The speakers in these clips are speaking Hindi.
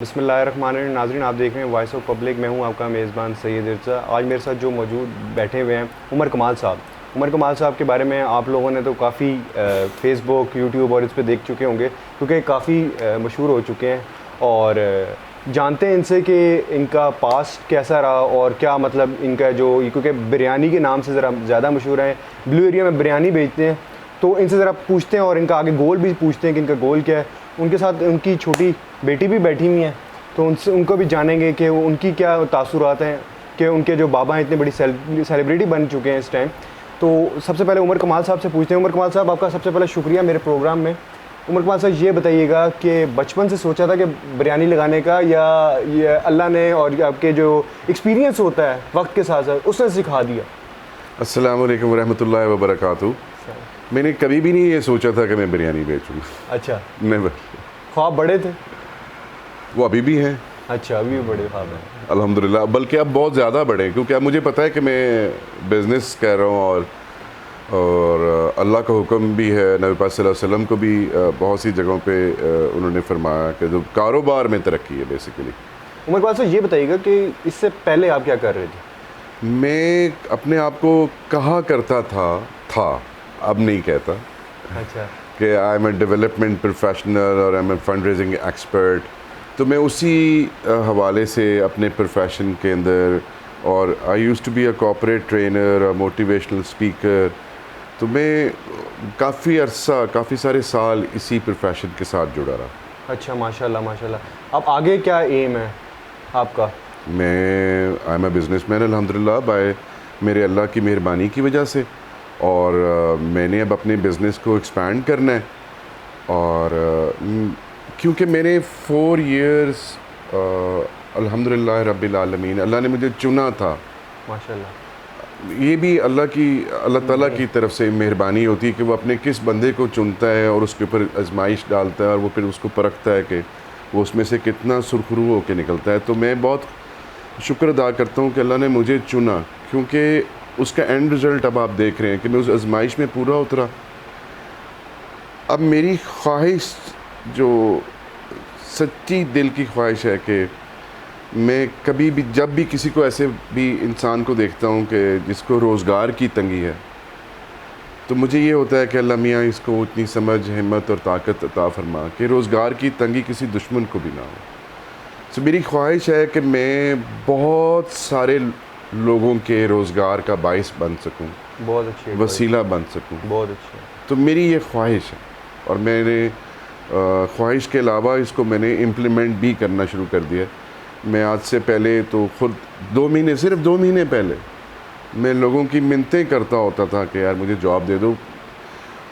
बिस्मिल्लाहिर्रहमानिर्रहीम। नाज़रीन, आप देख रहे हैं वॉइस ऑफ पब्लिक। मैं हूं आपका मेज़बान सैयद इरसा। आज मेरे साथ जो मौजूद बैठे हुए हैं उमर कमाल साहब। उमर कमाल साहब के बारे में आप लोगों ने तो काफ़ी फ़ेसबुक, यूट्यूब और इस पे देख चुके होंगे, क्योंकि काफ़ी मशहूर हो चुके हैं और जानते हैं इनसे कि इनका पास्ट कैसा रहा और क्या मतलब इनका जो, क्योंकि बिरयानी के नाम से ज़रा ज़्यादा मशहूर है, ब्लू एरिया में बिरयानी बेचते हैं। तो इनसे ज़रा पूछते हैं और इनका आगे गोल भी पूछते हैं कि इनका गोल क्या है। उनके साथ उनकी छोटी बेटी भी बैठी हुई हैं, तो उनसे उनको भी जानेंगे कि उनकी क्या तासुरात हैं कि उनके जो बाबा हैं इतने बड़ी सेलिब्रिटी बन चुके हैं इस टाइम। तो सबसे पहले उमर कमाल साहब से पूछते हैं। उमर कमाल साहब, आपका सबसे पहले शुक्रिया मेरे प्रोग्राम में। उमर कमाल साहब, ये बताइएगा कि बचपन से सोचा था कि बिरयानी लगाने का, या ये अल्लाह ने और आपके जो एक्सपीरियंस होता है वक्त के साथ साथ उसने सिखा दिया? अस्सलाम वालेकुम रहमतुल्लाहि व बरकातहू। मैंने कभी भी नहीं ये सोचा था कि मैं बिरयानी बेचूँ। अच्छा, नेवर। ख्वाब बड़े थे? वो अभी भी हैं। अच्छा, अभी भी बड़े ख्वाब हैं? अल्हम्दुलिल्लाह, बल्कि अब बहुत ज़्यादा बड़े हैं, क्योंकि अब मुझे पता है कि मैं बिज़नेस कर रहा हूँ और अल्लाह का हुक्म भी है, नबी पाक सल्लल्लाहु अलैहि वसल्लम को भी बहुत सी जगहों पे उन्होंने फरमाया कि जो कारोबार में तरक्की है बेसिकली। उमर कमाल साहब, ये बताइएगा कि इससे पहले आप क्या कर रहे थे? मैं अपने आप को कहा करता था, अब नहीं कहता अच्छा। कि I am a development professional और I am a fund raising expert. तो मैं उसी हवाले से अपने प्रोफेशन के अंदर, और I used to be a corporate trainer, motivational speaker. तो मैं काफ़ी अरसा, काफ़ी सारे साल इसी प्रोफेशन के साथ जुड़ा रहा। अच्छा, माशाल्लाह माशाल्लाह। अब आगे क्या एम है आपका? मैं आई एम ए बिज़नेसमैन अल्हम्दुलिल्लाह, बाय मेरे अल्लाह की मेहरबानी की वजह से। और मैंने अब अपने बिज़नेस को एक्सपैंड करना है। और क्योंकि मैंने 4 इयर्स अल्हम्दुलिल्लाह रब्बिल आलमीन, अल्लाह ने मुझे चुना था। माशाल्लाह। ये भी अल्लाह ताला की तरफ से मेहरबानी होती है कि वो अपने किस बंदे को चुनता है और उसके ऊपर आजमाइश डालता है और वो फिर उसको परखता है कि वो उसमें से कितना सुरखरू होकर निकलता है। तो मैं बहुत शुक्र अदा करता हूँ कि अल्लाह ने मुझे चुना, क्योंकि उसका एंड रिज़ल्ट अब आप देख रहे हैं कि मैं उस आजमाइश में पूरा उतरा। अब मेरी ख्वाहिश, जो सच्ची दिल की ख्वाहिश है, कि मैं कभी भी जब भी किसी को, ऐसे भी इंसान को देखता हूँ कि जिसको रोज़गार की तंगी है, तो मुझे ये होता है कि अल्लाह मियाँ इसको इतनी समझ, हिम्मत और ताकत अता फरमा कि रोज़गार की तंगी किसी दुश्मन को भी ना हो। तो मेरी ख्वाहिश है कि मैं बहुत सारे लोगों के रोज़गार का बाइस बन सकूं, बहुत अच्छी वसीला बन सकूं। बहुत अच्छी। तो मेरी ये ख्वाहिश है, और मैंने ख्वाहिश के अलावा इसको मैंने इम्प्लीमेंट भी करना शुरू कर दिया। मैं आज से पहले तो ख़ुद 2 महीने, सिर्फ 2 महीने पहले मैं लोगों की मिन्नतें करता होता था कि यार मुझे जॉब दे दो।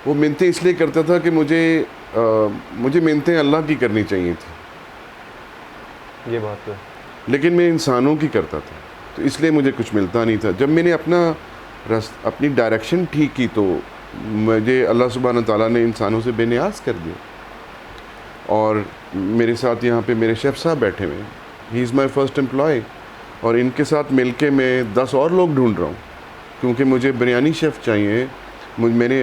वो मिन्नतें इसलिए करता था कि मुझे मिन्नतें अल्लाह की करनी चाहिए थी, ये बात तो है। लेकिन मैं इंसानों की करता था, तो इसलिए मुझे कुछ मिलता नहीं था। जब मैंने अपनी डायरेक्शन ठीक की, तो मुझे अल्लाह सुब्हान तआला ने इंसानों से बेनियाज कर दिया। और मेरे साथ यहाँ पे मेरे शेफ़ साहब बैठे हुए हैं, he is my first employ, और इनके साथ मिलके मैं 10 और लोग ढूंढ रहा हूँ, क्योंकि मुझे बिरयानी शेफ़ चाहिए। मैंने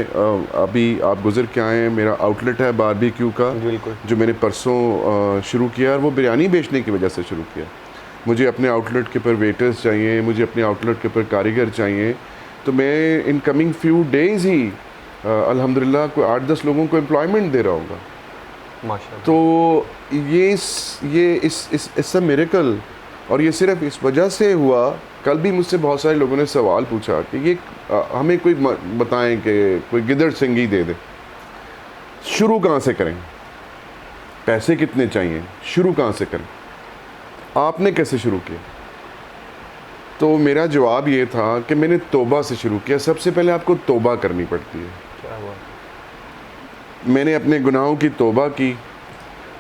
अभी आप गुज़र के आए हैं, मेरा आउटलेट है बारबेक्यू का, जो मैंने परसों शुरू किया, और वो बिरयानी बेचने की वजह से शुरू किया। मुझे अपने आउटलेट के ऊपर वेटर्स चाहिए, मुझे अपने आउटलेट के ऊपर कारीगर चाहिए। तो मैं इन कमिंग फ्यू डेज़ ही अल्हम्दुलिल्लाह कोई 8-10 लोगों को एम्प्लॉयमेंट दे रहा हूँगा। माशाल्लाह। तो ये इस मिरेकल, और ये सिर्फ इस वजह से हुआ। कल भी मुझसे बहुत सारे लोगों ने सवाल पूछा कि ये हमें कोई बताएं कि कोई गिदड़ सिंगी दे दे, शुरू कहाँ से करें, पैसे कितने चाहिए, शुरू कहाँ से करें, आपने कैसे शुरू किया? तो मेरा जवाब ये था कि मैंने तौबा से शुरू किया। सबसे पहले आपको तौबा करनी पड़ती है। क्या हुआ? मैंने अपने गुनाहों की तौबा की।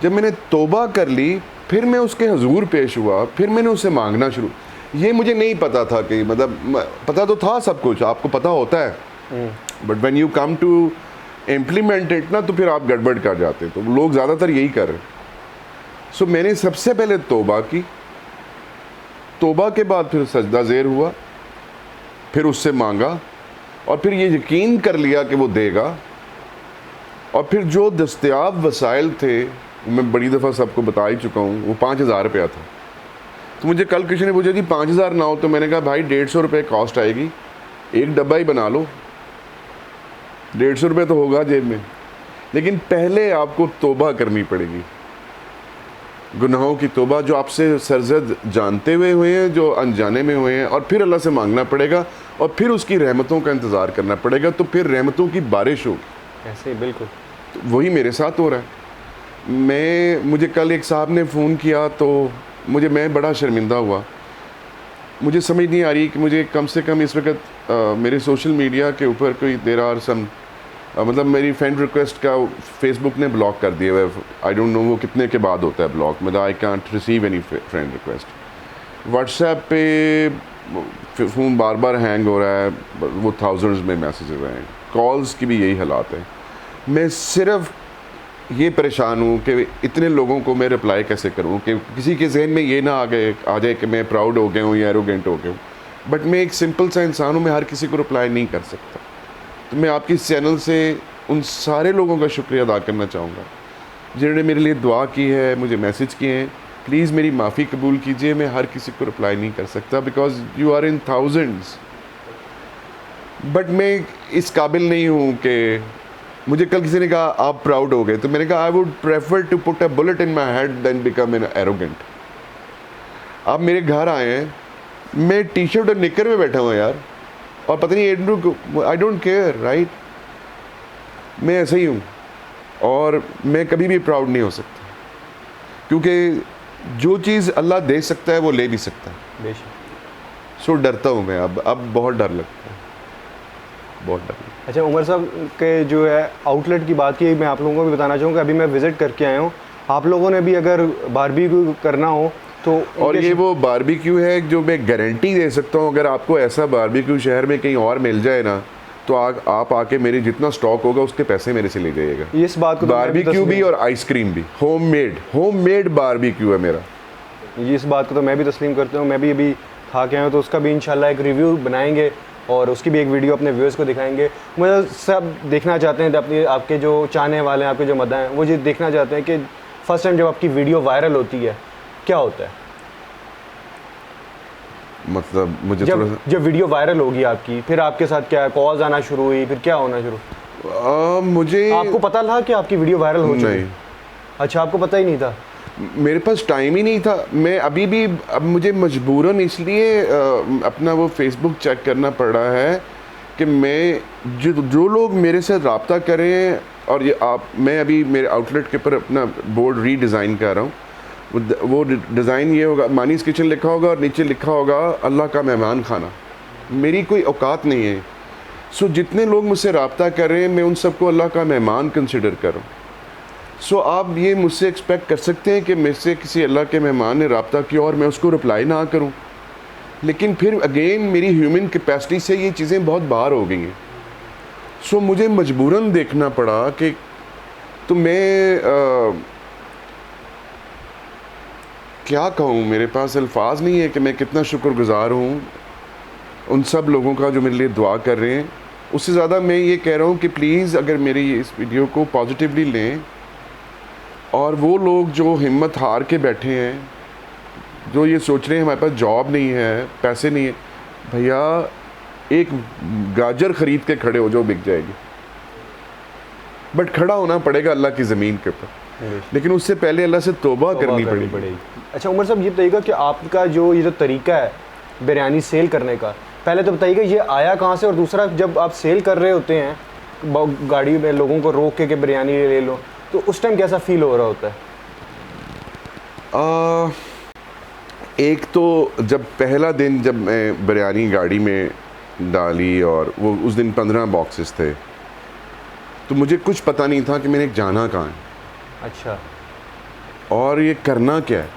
जब मैंने तौबा कर ली, फिर मैं उसके हजूर पेश हुआ, फिर मैंने उससे मांगना शुरू। ये मुझे नहीं पता था कि, मतलब पता तो था सब कुछ, आपको पता होता है, but when you come to implement it ना, तो फिर आप गड़बड़ कर जाते हैं। तो लोग ज़्यादातर यही कर रहे हैं। सो मैंने सबसे पहले तौबा की। तौबा के बाद फिर सजदा ज़ेर हुआ, फिर उससे मांगा, और फिर ये यकीन कर लिया कि वो देगा। और फिर जो दस्तयाब वसाइल थे मैं बड़ी दफ़ा सबको बता ही चुका हूँ, वो 5,000 रुपया था। तो मुझे कल किसी ने पूछा जी 5,000 ना हो, तो मैंने कहा भाई 150 रुपये कॉस्ट आएगी, एक डब्बा ही बना लो, 150 रुपये तो होगा जेब में। लेकिन पहले आपको तौबा करनी पड़ेगी, गुनाहों की तौबा, जो आपसे सरजद जानते हुए हैं, जो अनजाने में हुए हैं, और फिर अल्लाह से मांगना पड़ेगा, और फिर उसकी रहमतों का इंतज़ार करना पड़ेगा, तो फिर रहमतों की बारिश होगी। ऐसे ही बिल्कुल। तो वही मेरे साथ हो रहा है। मुझे कल एक साहब ने फ़ोन किया तो मैं बड़ा शर्मिंदा हुआ। मुझे समझ नहीं आ रही कि मुझे कम से कम इस वक्त मेरे सोशल मीडिया के ऊपर कोई देर आर सम मतलब मेरी फ्रेंड रिक्वेस्ट का फेसबुक ने ब्लॉक कर दिया है। आई डोंट नो वो कितने के बाद होता है ब्लॉक, मतलब I can't receive any friend request. WhatsApp पे फ़ोन बार बार हैंग हो रहा है, वो थाउजेंड्स में मैसेजेस हैं। कॉल्स की भी यही हालात है। मैं सिर्फ ये परेशान हूँ कि इतने लोगों को मैं रिप्लाई कैसे करूँ कि किसी के जहन में ये ना आ जाए कि मैं प्राउड हो गया हूँ या एरोगेंट हो गया हूँ। बट मैं एक सिंपल सा इंसान हूँ, मैं हर किसी को रिप्लाई नहीं कर सकता। तो मैं आपकी इस चैनल से उन सारे लोगों का शुक्रिया अदा करना चाहूँगा जिन्होंने मेरे लिए दुआ की है, मुझे मैसेज किए हैं। प्लीज़ मेरी माफ़ी कबूल कीजिए, मैं हर किसी को रिप्लाई नहीं कर सकता because you are in thousands. बट मैं इस काबिल नहीं हूँ कि मुझे कल किसी ने कहा आप प्राउड हो गए, तो मैंने कहा I would prefer to put a bullet in my head than become an arrogant. आप मेरे घर आए हैं, मैं टी शर्ट और निकर में बैठा हुआ यार, और पता नहीं आई डोंट केयर, राइट। मैं ऐसा ही हूँ और मैं कभी भी प्राउड नहीं हो सकता, क्योंकि जो चीज़ अल्लाह दे सकता है वो ले भी सकता है। बेशक। सो डरता हूँ मैं, अब बहुत डर लगता है, बहुत डर लगता है। अच्छा, उमर साहब के जो है आउटलेट की बात की, मैं आप लोगों को भी बताना चाहूँगा, अभी मैं विज़िट करके आया हूँ। आप लोगों ने भी अगर बारबेक्यू करना हो तो, और ये वो बारबेक्यू है जो मैं गारंटी दे सकता हूँ, अगर आपको ऐसा बारबेक्यू शहर में कहीं और मिल जाए ना, तो आप आके मेरे जितना स्टॉक होगा उसके पैसे मेरे से ले जाइएगा। इस बात को बारबेक्यू भी और आइसक्रीम भी होममेड बारबेक्यू है मेरा। इस बात को तो मैं भी तस्लीम करता हूँ। मैं भी अभी खा के आया हूँ, तो उसका भी इंशाल्लाह एक रिव्यू बनाएंगे और उसकी भी एक वीडियो अपने व्यूअर्स को दिखाएंगे। मुझे सब देखना चाहते हैं, अपने आपके जो चाहने वाले हैं, आपके जो मद्दा हैं, वो ये देखना चाहते हैं कि फर्स्ट टाइम जब आपकी वीडियो वायरल होती है क्या होता है। मतलब मुझे जब वीडियो वायरल होगी आपकी, फिर आपके साथ क्या कॉल्स आना शुरू हुई, फिर क्या होना शुरू? मुझे आपको पता था कि आपकी वीडियो वायरल हो चुकी है? अच्छा, आपको पता ही नहीं था? मेरे पास टाइम ही नहीं था। मैं अभी भी, अब मुझे मजबूरन इसलिए अपना वो फेसबुक चेक करना पड़ रहा है कि मैं जो लोग मेरे से रब्ता करें, और ये मैं अभी मेरे आउटलेट के ऊपर अपना बोर्ड रीडिज़ाइन कर रहा हूँ। वो डिज़ाइन ये होगा, मानीस किचन लिखा होगा और नीचे लिखा होगा अल्लाह का मेहमान खाना। मेरी कोई औकात नहीं है। सो जितने लोग मुझसे रब्ता कर रहे हैं, मैं उन सबको अल्लाह का मेहमान कंसिडर कर रहा हूँ। सो आप ये मुझसे एक्सपेक्ट कर सकते हैं कि मेरे से किसी अल्लाह के मेहमान ने रब्ता किया और मैं उसको रिप्लाई ना करूं। लेकिन फिर अगेन मेरी ह्यूमन कैपेसिटी से ये चीज़ें बहुत बाहर हो गई हैं। सो मुझे मजबूरन देखना पड़ा कि तो मैं क्या कहूँ, मेरे पास अल्फाज नहीं है कि मैं कितना शुक्रगुजार हूँ उन सब लोगों का जो मेरे लिए दुआ कर रहे हैं। उससे ज़्यादा मैं ये कह रहा हूँ कि प्लीज़ अगर मेरी इस वीडियो को पॉजिटिवली लें, और वो लोग जो हिम्मत हार के बैठे हैं, जो ये सोच रहे हैं हमारे पास जॉब नहीं है, पैसे नहीं है, भैया एक गाजर ख़रीद के खड़े हो जाओ, बिक जाएगी। बट खड़ा होना पड़ेगा अल्लाह की ज़मीन के ऊपर, लेकिन उससे पहले अल्लाह से तौबा करनी पड़ेगी। अच्छा उमर साहब, ये बताइएगा कि आपका ये जो तरीका है बिरयानी सेल करने का, पहले तो बताइएगा ये आया कहाँ से, और दूसरा जब आप सेल कर रहे होते हैं गाड़ी में लोगों को रोक के बिरयानी ले लो, तो उस टाइम कैसा फील हो रहा होता है? एक तो जब पहला दिन जब मैं बिरयानी गाड़ी में डाली, और वो उस दिन 15 बॉक्सेस थे, तो मुझे कुछ पता नहीं था कि मैंने जाना कहाँ है। अच्छा। और ये करना क्या है।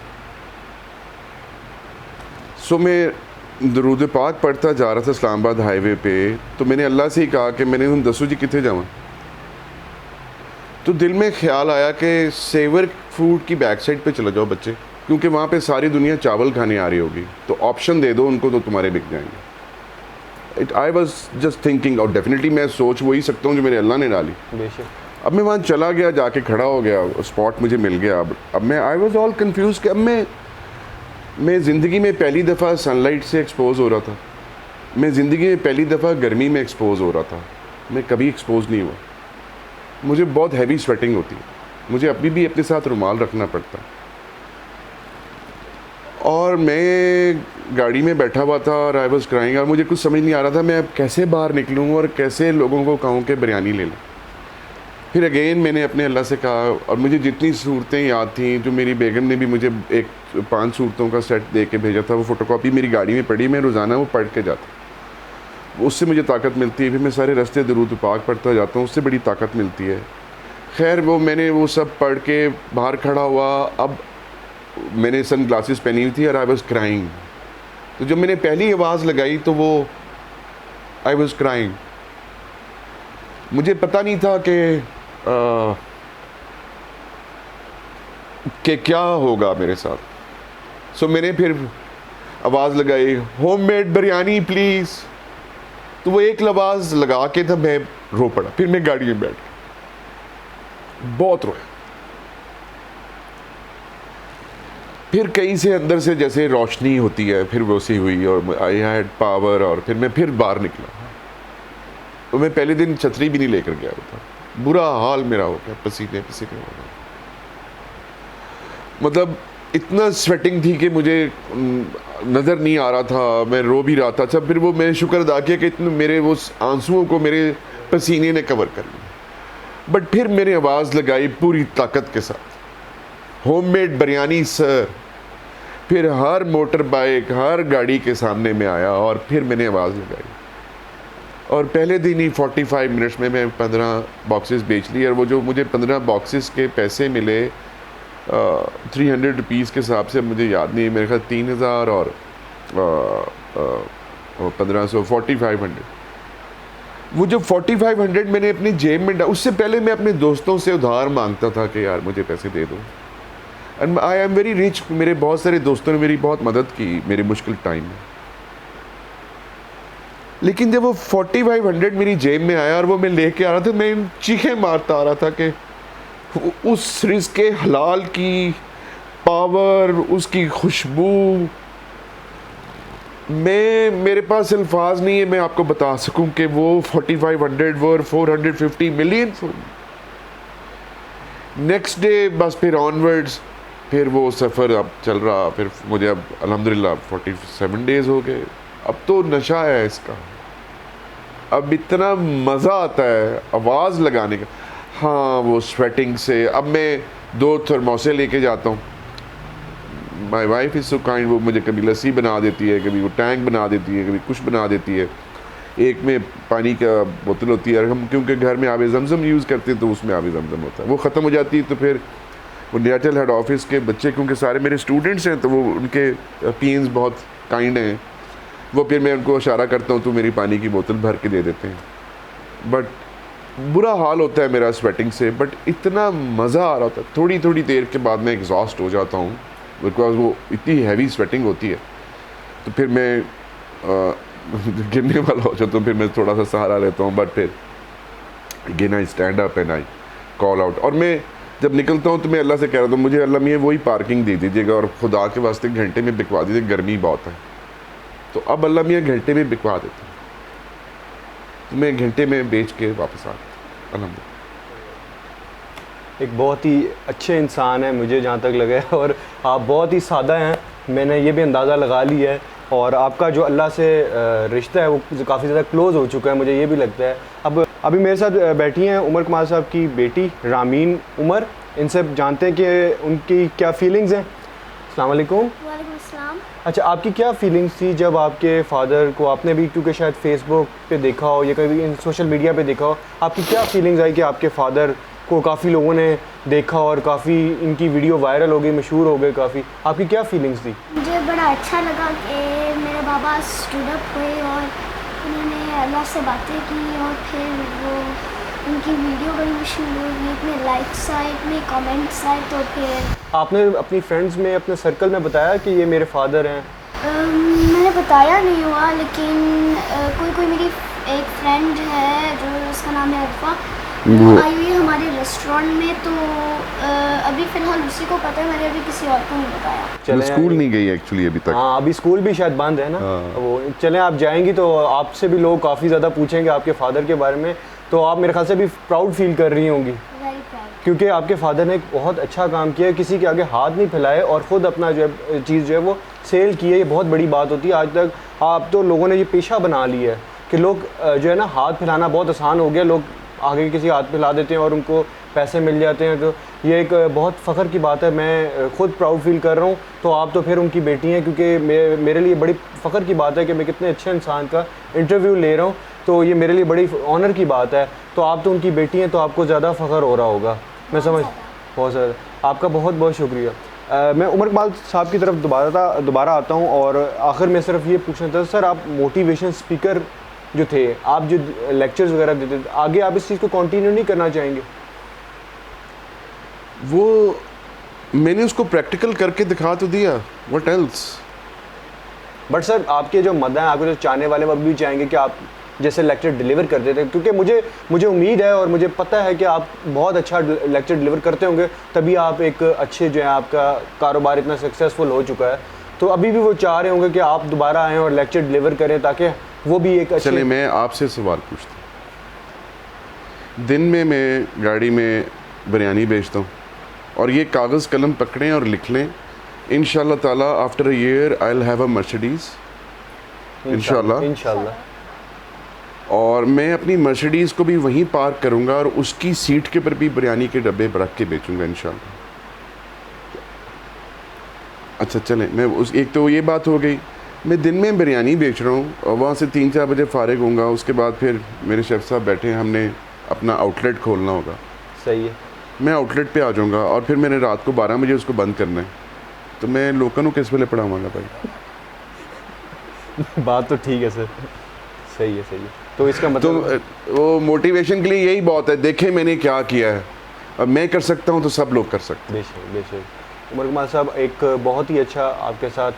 सो मैं दरूद पाक पढ़ता जा रहा था इस्लामाबाद हाईवे पे, तो मैंने अल्लाह से ही कहा कि मैंने तुम दसो जी कितने जावा। तो दिल में ख्याल आया कि सेवर फूड की बैक साइड पे चले जाओ बच्चे, क्योंकि वहाँ पे सारी दुनिया चावल खाने आ रही होगी, तो ऑप्शन दे दो उनको तो तुम्हारे बिक जाएंगे। आई वॉज जस्ट थिंकिंग, और डेफिनेटली मैं सोच वही सकता हूँ जो मेरे अल्लाह ने डाली। बेशक। अब मैं वहाँ चला गया, जाके खड़ा हो गया, स्पॉट मुझे मिल गया। अब मैं आई वॉज ऑल कन्फ्यूज़ कि अब मैं ज़िंदगी में पहली दफ़ा सनलाइट से एक्सपोज हो रहा था, मैं ज़िंदगी में पहली दफ़ा गर्मी में एक्सपोज हो रहा था। मैं कभी एक्सपोज नहीं हुआ। मुझे बहुत हैवी स्वेटिंग होती है, मुझे अभी भी अपने साथ रुमाल रखना पड़ता है। और मैं गाड़ी में बैठा हुआ था और आई वॉज क्राइंग, और मुझे कुछ समझ नहीं आ रहा था मैं अब कैसे बाहर निकलूँ और कैसे लोगों को कहूँ कि बिरयानी ले लें। फिर अगेन मैंने अपने अल्लाह से कहा, और मुझे जितनी सूरतें याद थी, जो मेरी बेगम ने भी मुझे एक 5 सूरतों का सेट दे के भेजा था, वो फ़ोटोकॉपी मेरी गाड़ी में पड़ी, मैं रोज़ाना वो पढ़ के जाता, उससे मुझे ताकत मिलती है। फिर मैं सारे रास्ते दरूद पाक पढ़ता जाता हूँ, उससे बड़ी ताकत मिलती है। खैर वो मैंने वो सब पढ़ के बाहर खड़ा हुआ। अब मैंने सन ग्लासेस पहनी हुई थी और आई वॉज क्राइंग। तो जब मैंने पहली आवाज़ लगाई तो वो आई वॉज क्राइंग। मुझे पता नहीं था कि क्या होगा मेरे साथ। सो मैंने फिर आवाज़ लगाई, होममेड बिरयानी प्लीज़। तो वो एक आवाज़ लगा के था, मैं रो पड़ा। फिर मैं गाड़ी में बैठ गया, बहुत रोया। फिर कहीं से अंदर से जैसे रोशनी होती है, फिर वो सी हुई और आई हैड पावर। और फिर मैं फिर बाहर निकला। तो मैं पहले दिन छतरी भी नहीं लेकर गया था, बुरा हाल मेरा हो गया, पसीने पसीने हो गए। मतलब इतना स्वेटिंग थी कि मुझे नज़र नहीं आ रहा था, मैं रो भी रहा था। अच्छा, फिर वो मैंने शुक्र अदा किया कि इतने मेरे वो आंसुओं को मेरे पसीने ने कवर कर लिया। बट फिर मैंने आवाज़ लगाई पूरी ताकत के साथ, होममेड बिरयानी सर। फिर हर मोटर बाइक, हर गाड़ी के सामने में आया और फिर मैंने आवाज़ लगाई। और पहले दिन ही 45 मिनट्स में मैं 15 बॉक्सेस बेच लिए। और वो जो मुझे 15 बॉक्सेस के पैसे मिले 300 रुपीज़ के हिसाब से, मुझे याद नहीं, मेरे ख्याल 3000 और 1500 4500। वो जो 4500 मैंने अपनी जेब में उससे पहले मैं अपने दोस्तों से उधार मांगता था कि यार मुझे पैसे दे दो। And I am very rich. मेरे बहुत सारे दोस्तों ने मेरी बहुत मदद की मेरे मुश्किल टाइम में। लेकिन जब वो 4500 मेरी जेब में आया और वो मैं लेके आ रहा था, मैं चीखें मारता आ रहा था कि उस रिज़्क़ हलाल की पावर, उसकी खुशबू, मेरे पास अल्फाज नहीं है मैं आपको बता सकूं कि वो 4500 वो 450 मिलियन। नेक्स्ट डे बस फिर ऑनवर्ड्स, फिर वो सफ़र अब चल रहा। फिर मुझे अब अल्हम्दुलिल्लाह 47 डेज़ हो गए। अब तो नशा है इसका, अब इतना मज़ा आता है आवाज़ लगाने का। हाँ, वो स्वेटिंग से अब मैं 2 थर्मोसे लेके जाता हूँ। My wife is so kind, वो मुझे कभी लस्सी बना देती है, कभी वो टैंक बना देती है, कभी कुछ बना देती है। एक में पानी का बोतल होती है, हम क्योंकि घर में आबे ज़मज़म यूज़ करते हैं तो उसमें आबे ज़मज़म होता है, वो ख़त्म हो जाती है। तो फिर वो एयरटेल हेड ऑफिस के बच्चे, क्योंकि सारे मेरे स्टूडेंट्स हैं, तो वो उनके पीएंस बहुत काइंड हैं, वो फिर मैं उनको इशारा करता हूँ तो मेरी पानी की बोतल भर के दे देते हैं। बट बुरा हाल होता है मेरा स्वेटिंग से, बट इतना मज़ा आ रहा होता है। थोड़ी थोड़ी देर के बाद मैं एग्जॉस्ट हो जाता हूँ, बिकॉज वो इतनी हैवी स्वेटिंग होती है। तो फिर मैं गिरने वाला हो जाता हूँ, फिर मैं थोड़ा सा सहारा लेता हूँ। बट फिर again I stand up and I call out. और मैं जब निकलता हूँ तो मैं अल्लाह से कह रहा था, मुझे अल्लाह मियाँ वही पार्किंग दे दीजिएगा और खुदा के वास्ते घंटे में बिकवा दीजिए, गर्मी बहुत है। तो अब अल्लाह मियाँ घंटे में बिकवा देते हैं, तो मैं घंटे में बेच के वापस आ गया अल्हम्दुलिल्लाह। एक बहुत ही अच्छे इंसान हैं मुझे जहाँ तक लगा है, और आप बहुत ही सादा हैं, मैंने ये भी अंदाज़ा लगा लिया है। और आपका जो अल्लाह से रिश्ता है वो काफ़ी ज़्यादा क्लोज़ हो चुका है, मुझे ये भी लगता है। अब अभी मेरे साथ बैठी हैं उमर कमाल साहब की बेटी रामीन उमर। इनसे जानते हैं कि उनकी क्या फीलिंग्स हैं। अस्सलाम वालेकुम। वालेकुम अस्सलाम। अच्छा, आपकी क्या फीलिंग्स थी जब आपके फादर को आपने भी, क्योंकि शायद फेसबुक पे देखा हो या कभी सोशल मीडिया पे देखा हो, आपकी क्या फीलिंग्स आई कि आपके फादर को काफ़ी लोगों ने देखा और काफ़ी इनकी वीडियो वायरल हो गई, मशहूर हो गए काफ़ी, आपकी क्या फीलिंग्स थी? मुझे बड़ा अच्छा लगा कि मेरे बाबा स्टूड अप हुए और उन्होंने अल्लाह से बातें की, और फिर वो उनकी वीडियो बड़ी मशहूर हुई, इतने लाइक्स आए, इतने कमेंट्स आए। तो फिर आपने अपनी फ्रेंड्स में, अपने सर्कल में बताया कि ये मेरे फादर हैं? मैंने बताया नहीं हुआ, लेकिन कोई मेरी एक फ्रेंड है जो उसका नाम है अरफा, आई हुई है हमारे रेस्टोरेंट में, तो अभी फ़िलहाल उसी को पता है, मैंने अभी किसी और को नहीं बताया। वो चलें, स्कूल नहीं गई एक्चुअली अभी तक। हाँ अभी स्कूल भी शायद बंद है ना। वो चलें, आप जाएंगी तो आपसे भी लोग काफ़ी ज़्यादा पूछेंगे आपके फादर के बारे में, तो आप मेरे ख्याल से भी प्राउड फील कर रही होंगी, वेरी प्राउड। क्योंकि आपके फादर ने एक बहुत अच्छा काम किया है, किसी के आगे हाथ नहीं फैलाए और ख़ुद अपना जो है चीज़ जो है वो सेल की है। ये बहुत बड़ी बात होती है। आज तक आप तो लोगों ने ये पेशा बना लिया है कि लोग जो है ना हाथ फैलाना बहुत आसान हो गया, लोग आगे किसी हाथ फैला देते हैं और उनको पैसे मिल जाते हैं। तो ये एक बहुत फ़ख्र की बात है, मैं ख़ुद प्राउड फील कर रहा हूँ। तो आप तो फिर उनकी बेटी हैं, क्योंकि मेरे लिए बड़ी फ़ख्र की बात है कि मैं कितने अच्छे इंसान का इंटरव्यू ले रहा हूँ, तो ये मेरे लिए बड़ी ऑनर की बात है। तो आप तो उनकी बेटी हैं, तो आपको ज़्यादा फ़ख्र हो रहा होगा, मैं समझ। बहुत ज़्यादा आपका बहुत बहुत शुक्रिया। मैं उमर कमाल साहब की तरफ दोबारा आता हूँ और आखिर में सिर्फ ये पूछना था, सर आप मोटिवेशन स्पीकर जो थे, आप जो लेक्चर्स वगैरह देते थे, आगे आप इस चीज़ को कंटिन्यू नहीं करना चाहेंगे? वो मैंने उसको प्रैक्टिकल करके दिखा तो दिया, व्हाट एल्स। बट सर आपके जो मदद हैं, आपके जो चाहने वाले, वो भी चाहेंगे कि आप जैसे लेक्चर डिलीवर करते थे, क्योंकि मुझे उम्मीद है और मुझे पता है कि आप बहुत अच्छा लेक्चर डिलीवर करते होंगे, तभी आप एक अच्छे जो है आपका कारोबार इतना सक्सेसफुल हो चुका है। तो अभी भी वो चाह रहे होंगे कि आप दोबारा आएँ और लेक्चर डिलीवर करें, ताकि वो भी एक अच्छे। चलिए मैं आपसे सवाल पूछता हूँ। दिन में मैं गाड़ी में बिरयानी बेचता हूँ और ये कागज़ कलम पकड़ें और लिख लें, इंशाल्लाह ताला after a year I will have a Mercedes, इंशाल्लाह। और मैं अपनी मर्सिडीज़ को भी वहीं पार्क करूँगा और उसकी सीट के पर भी बिरयानी के डब्बे रख के बेचूँगा इंशाल्लाह। अच्छा चलें, मैं उस एक तो ये बात हो गई, मैं दिन में बिरयानी बेच रहा हूँ और वहाँ से 3-4 बजे फ़ारिग होऊंगा। उसके बाद फिर मेरे शेफ़ साहब बैठे हैं, हमने अपना आउटलेट खोलना होगा। सही है। मैं आउटलेट पे आ जाऊँगा और फिर मैंने रात को 12 बजे उसको बंद करना है, तो मैं लोगों को किस वेले पढ़ाऊँगा भाई? बात तो ठीक है सर, सही है। तो इसका मतलब तो वो मोटिवेशन के लिए यही बहुत है, देखें मैंने क्या किया है, अब मैं कर सकता हूँ तो सब लोग कर सकते हैं। बेशक। उमर कमाल साहब, एक बहुत ही अच्छा आपके साथ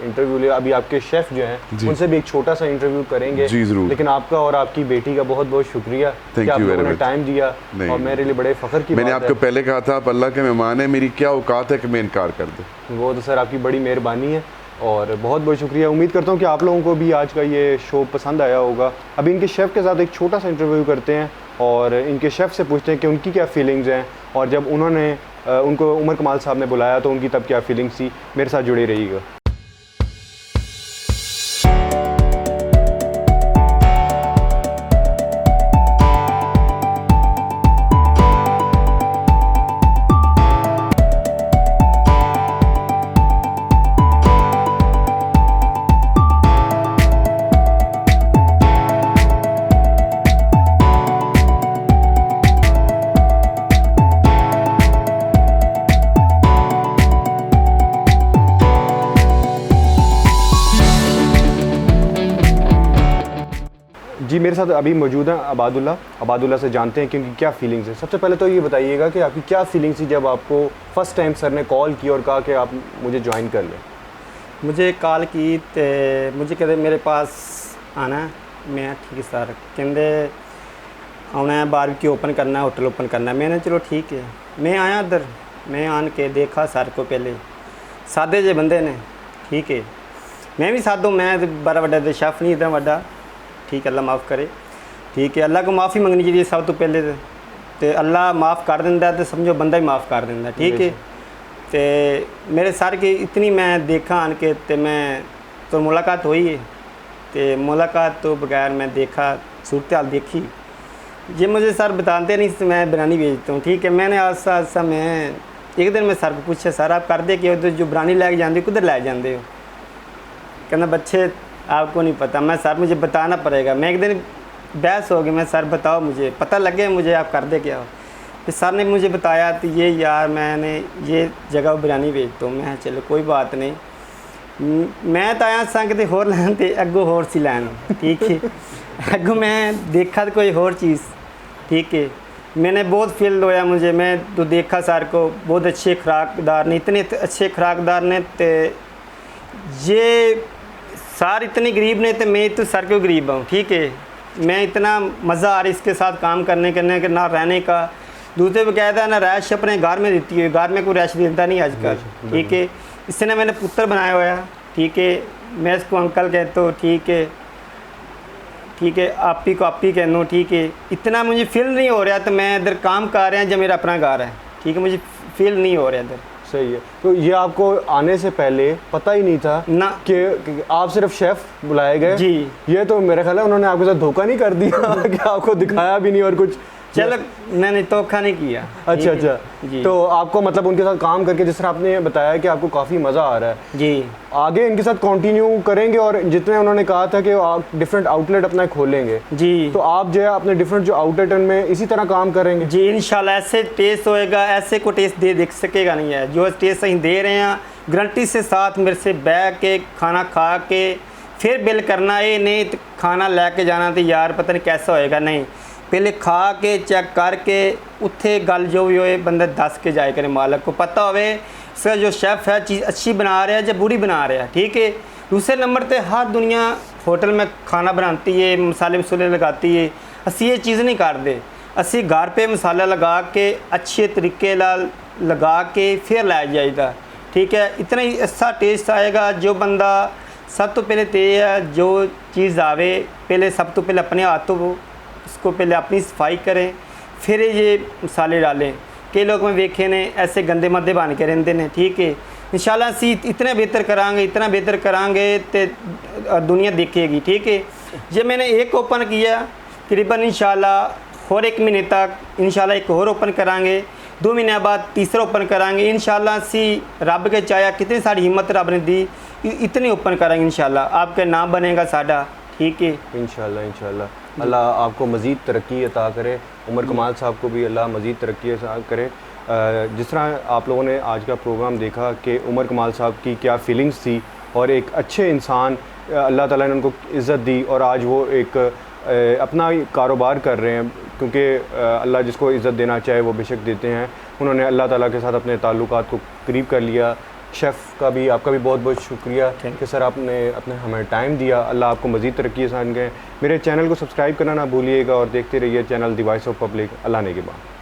इंटरव्यू लिया। अभी आपके शेफ़ जो हैं उनसे भी एक छोटा सा इंटरव्यू करेंगे जी ज़रूर। लेकिन आपका और आपकी बेटी का बहुत बहुत शुक्रिया कि आप लोगों ने टाइम दिया और मेरे लिए बड़े फ़ख्र की बात है। मैंने आपको पहले कहा था आप अल्लाह के मेहमान हैं, मेरी क्या औकात है कि मैं इनकार कर दूँ। वो तो सर आपकी बड़ी मेहरबानी है और बहुत बहुत शुक्रिया। उम्मीद करता हूँ कि आप लोगों को भी आज का ये शो पसंद आया होगा। अभी इनके शेफ़ के साथ एक छोटा सा इंटरव्यू करते हैं और इनके शेफ़ से पूछते हैं कि उनकी क्या फीलिंग्स हैं और जब उनको उमर कमाल साहब ने बुलाया तो उनकी तब क्या फीलिंग्स थी। मेरे साथ जुड़े रहिएगा। जी मेरे साथ अभी मौजूद हैं अबादुल्ला से जानते हैं कि उनकी क्या फीलिंग्स है। सबसे पहले तो ये बताइएगा कि आपकी क्या फीलिंग्स थी जब आपको फर्स्ट टाइम सर ने कॉल की और कहा कि आप मुझे ज्वाइन कर लें? मुझे कॉल की तो मुझे कहते मेरे पास आना है। मैं ठीक है सर, कहते आना है, बारबेक्यू ओपन करना है, होटल ओपन करना है। मैंने चलो ठीक है। मैं आया उधर, मैं आन के देखा सर को, पहले सादे जे बंदे ने, ठीक है मैं भी सादो, मैं बड़ा बड़ा शेफ नहीं इतना बड़ा, ठीक है अल्लाह माफ़ करे, ठीक है अल्लाह को माफ़ी मंगनी चाहिए सब तो पहले तो अल्लाह माफ़ कर दिंदा तो समझो बंदा ही माफ़ कर दिंदा, ठीक है। तो मेरे सर की इतनी मैं देखा आन के तो मैं तो मुलाकात हुई है, तो मुलाकात तो बगैर मैं देखा सूरत हाल देखी। ये मुझे सर बताते नहीं मैं बिरयानी बेचता हूँ, ठीक है। मैंने आस्ता मैं एक दिन मैं सर को पूछा, सर आप कर दे कि जो बिरयानी लैके जाते हो किधर लै जाते हो? कहना बच्चे आपको नहीं पता। मैं सर मुझे बताना पड़ेगा। मैं एक दिन बहस हो गई, मैं सर बताओ मुझे पता लगे मुझे आप कर दे क्या हो। फिर सर ने मुझे बताया तो ये यार मैंने ये जगह बिरयानी बेचता हूँ। मैं चलो कोई बात नहीं, मैं तो आया संगते होर लैन तो अगों होर सी लैन, ठीक है। अगों मैं देखा तो कोई होर चीज़, ठीक है। मैंने बहुत फील होया मुझे, मैं तो देखा सर को बहुत अच्छे खुराकदार ने, इतने अच्छे खुराकदार ने, तो ये सर इतने गरीब ने तो मैं तो सर को गरीब हूँ, ठीक है। मैं इतना मज़ा आ रहा है इसके साथ काम करने के ना रहने का। दूसरे पे कहता है ना रैश अपने घर में देती है, घर में कोई रैश देता नहीं आजकल, ठीक है। इससे ना मैंने पुत्र बनाया हुआ है, ठीक है। मैं इसको अंकल कहता हूँ, ठीक है, ठीक है। आप ही को आप ही कहना, ठीक है। इतना मुझे फील नहीं हो रहा तो मैं इधर काम कर रहा है जब मेरा अपना घर है, ठीक है। मुझे फील नहीं हो रहा इधर। सही है। तो ये आपको आने से पहले पता ही नहीं था ना कि आप सिर्फ शेफ बुलाए गए? जी। ये तो मेरा ख्याल है उन्होंने आपके साथ धोखा नहीं कर दिया कि आपको दिखाया भी नहीं और कुछ? चलो मैंने धोखा नहीं किया। अच्छा अच्छा। जी। तो आपको मतलब उनके साथ काम करके जिस तरह आपने बताया कि आपको काफ़ी मज़ा आ रहा है जी, आगे इनके साथ कंटिन्यू करेंगे और जितने उन्होंने कहा था कि आप डिफरेंट आउटलेट अपना खोलेंगे जी, तो आप जो है अपने डिफरेंट जो आउटलेट में इसी तरह काम करेंगे? जी इंशाल्लाह ऐसे टेस्ट होएगा, ऐसे को टेस्ट दे देख सकेगा नहीं है जो टेस्ट ਅਸੀਂ दे रहे हैं गारंटी से साथ मेरे से बैठ के खाना खा के फिर बिल करना। ये नहीं तो खाना लेके जाना तो यार पता नहीं कैसा होएगा, नहीं पहले खा के चेक करके उत्थे गल जो भी होए बंदा दस के जाए करे, मालक को पता होवे इसका जो शेफ़ है चीज़ अच्छी बना रहा है या बुरी बना रहा है, ठीक है। दूसरे नंबर पे हर दुनिया होटल में खाना बनाती है, मसाले मसूले लगाती है, असी ये चीज़ नहीं करते। असी घर पे मसाला लगा के अच्छे तरीके लगा के फिर लै जाइदा, ठीक है। इतना ही अच्छा टेस्ट आएगा। जो बंदा सब तो पहले ते है जो चीज़ आवे पहले सब तो पहले अपने हाथों उसको पहले अपनी सफाई करें फिर ये मसाले डालें। कई लोग मैं वेखे ने ऐसे गंदे मद्दे बन के रहते हैं, ठीक है। इंशाल्लाह असी इतना बेहतर करांगे, इतना बेहतर करांगे तो दुनिया देखेगी, ठीक है। जब मैंने एक ओपन किया करीबन इंशाल्लाह और एक महीने तक इंशाल्लाह एक और ओपन करांगे, 2 महीने बाद तीसरा ओपन करांगे इंशाल्लाह। असी रब के चाया कितनी सारी हिम्मत रब ने दी इतनी ओपन करांगे इंशाल्लाह। आपका नाम बनेगा साडा, ठीक है। इंशाल्लाह इंशाल्लाह अल्लाह आपको मज़ीद तरक्की अता करे। उमर कमाल साहब को भी अल्लाह मज़ीद तरक्की अता करे। जिस तरह आप लोगों ने आज का प्रोग्राम देखा कि उमर कमाल साहब की क्या फीलिंग्स थी और एक अच्छे इंसान अल्लाह ताला ने उनको इज़्ज़त दी और आज वो एक अपना कारोबार कर रहे हैं, क्योंकि अल्लाह जिसको इज़्ज़त देना चाहे वो बेशक देते हैं। उन्होंने अल्लाह ताला के साथ अपने ताल्लुकात को करीब कर लिया। शेफ़ का भी आपका भी बहुत बहुत शुक्रिया कि सर आपने अपने हमें टाइम दिया। अल्लाह आपको मज़ीद तरक्की आसान गए। मेरे चैनल को सब्सक्राइब करना ना भूलिएगा और देखते रहिए channel the voice of public. Allah ने के बाद।